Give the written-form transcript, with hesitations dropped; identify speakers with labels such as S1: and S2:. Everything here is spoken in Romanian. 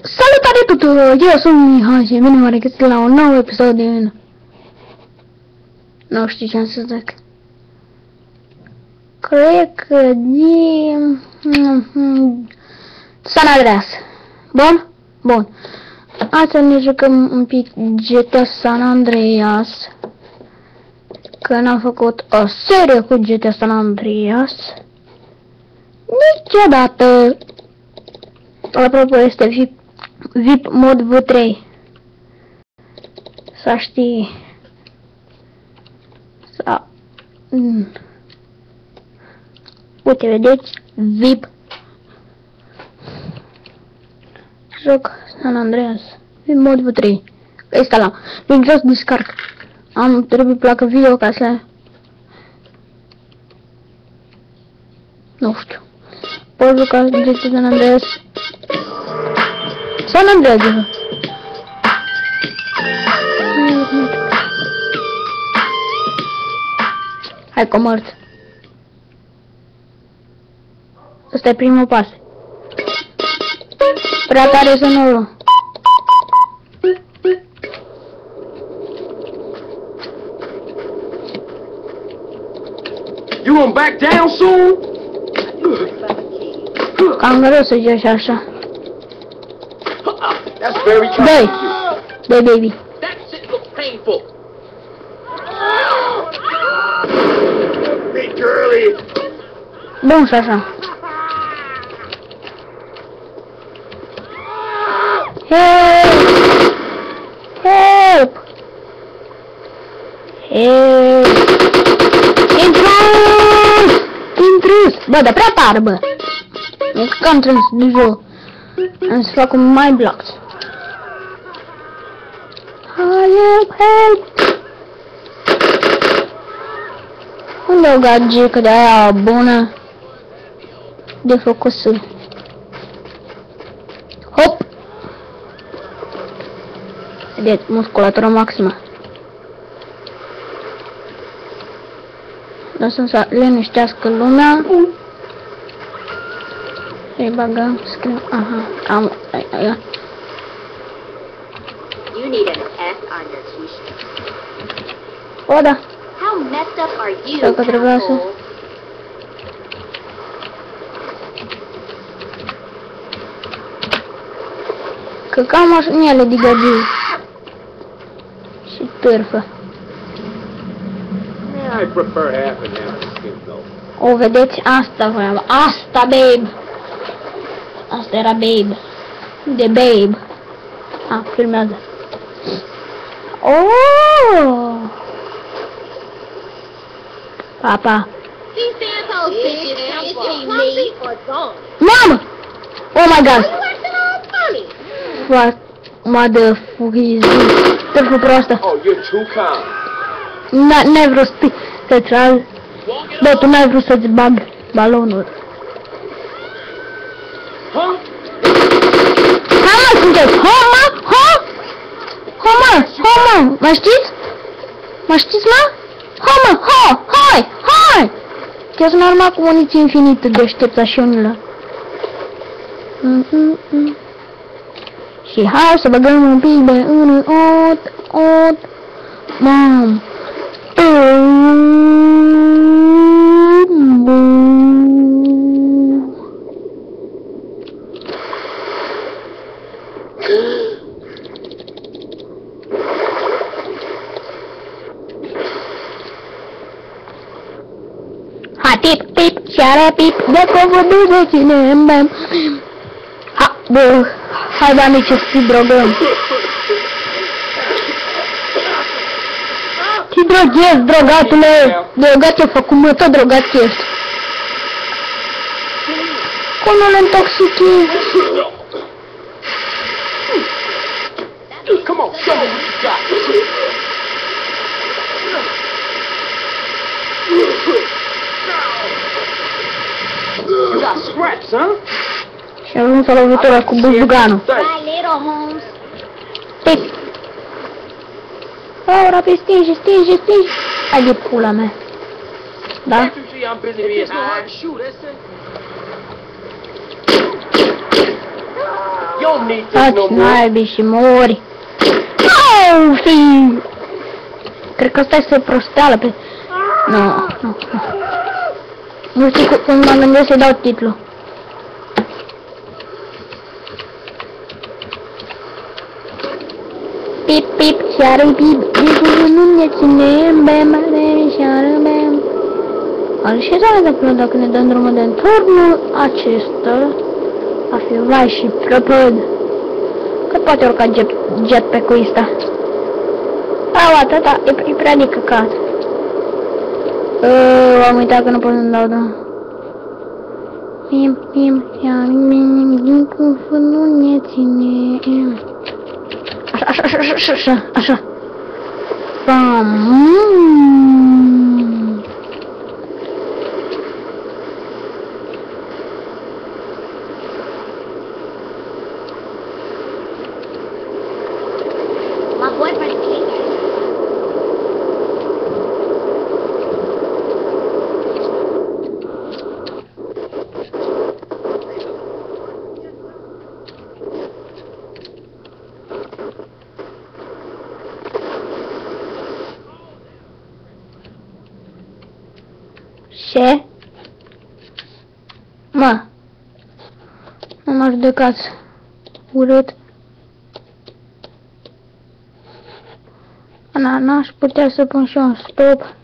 S1: Salutare tuturor! Eu sunt Mihai și bine mă regăsit la un nou episod din... Nu știu ce am să zic. Cred că din... San Andreas. Bun? Bun. Astăzi ne jucăm un pic GTA San Andreas. Că n-am făcut o serie cu GTA San Andreas niciodată. Apropo, este VIP mod V3. Să știi. Uite, vedeți? VIP. Joc San Andreas. VIP mod V3. Instalam. Din jos descarc. Trebuie placă video ca să... Nu știu. Pot juca GTA San Andreas. San Andreas, zică. Hai, comerț. Ăsta e primul pas. Prea tare sonorul.
S2: You gonna back down soon?
S1: Cam greu să joci așa.
S2: That's very kind.
S1: Dai! Dai, baby.
S2: That shit looks painful. Big girly.
S1: Bun și așa. Help! Help! Help! Intrus! Intrus! Bă, dar prea tare, bă! E că am trăs de joc. Am să fac un mai blocks. Help, help! Unde o gagică de aia bună? De focusul. Hop! Vedeți, musculatura maximă. Lăsăm să liniștească lumea. Îi bagăm, scriu, aha, am, aia.
S3: You need an S on your t-shirt.
S1: O, da.
S3: How messed up are you,
S1: Dacă trebuia să...
S3: asshole?
S1: Că cam mașinile de găgii. Și târfă.
S2: Man, I prefer half and half skin though.
S1: O, vedeți? Asta voiam. Asta, babe! Asta era babe. De babe. A, filmează. Oh! Papa.
S3: These assholes think it's clumsy or gone.
S1: Mamă! Oh my god!
S3: You acting all funny.
S1: What? Motherfucker is this? Târfă proastă.
S2: Oh, you're too kind.
S1: N-ai vrut să trag. Bă, tu n-ai vrut să-ți bag balonul.
S2: Huh?
S1: Hai mă, sunteți! Ho, mă! Ho! Ho, mă! Ho, mă! Mă știți? Mă știți, mă? Ho, mă! Ho! Hai! Hai! Chiar sunt arma cu muniție infinită deșteptașionilor. Și hai să băgăm un pic de în ot. Mam! Hai, pip, pip, seara, pip, de cuvântul de cine îmi bem. Ha, bă, hai, bă, amici, să-ți drogăm. Te droghezi, drogatule! Drogat te-a făcut, mă, tot drogat ești. Cum nu le intoxichi?
S2: Come on, show me what you got. You got scraps, huh?
S1: Și am ajuns la lovitura cu buzduganul.
S3: Bye, little Holmes.
S1: Pip! Oh, rapid, stinge! Hai de pula mea. Da?
S2: Can't you see I'm busy being high? Shoot, that's it. Yo, don't need this
S1: Taci
S2: no more.
S1: naibii și mori. Au, fi! Cred că asta este prosteală pe... Nu. Nu știu cum mă gândesc să-i dau titlul. Pip, pip, și-ară pip, pipul nu ne ține, bem, și-ară bem. Are și tare de dacă ne dăm drumul de turnul acesta. A fi vai și prăpăd. Cât poate urca jetpack-ul ăsta? Au, atâta, e prea de căcat. Am uitat că nu pot să-mi dau, da. Nu ne ține. Așa. Bam.
S3: My boyfriend's king.
S1: Ce? Mă. Nu m-a judecat. Urât. N-aș putea să pun și un stop.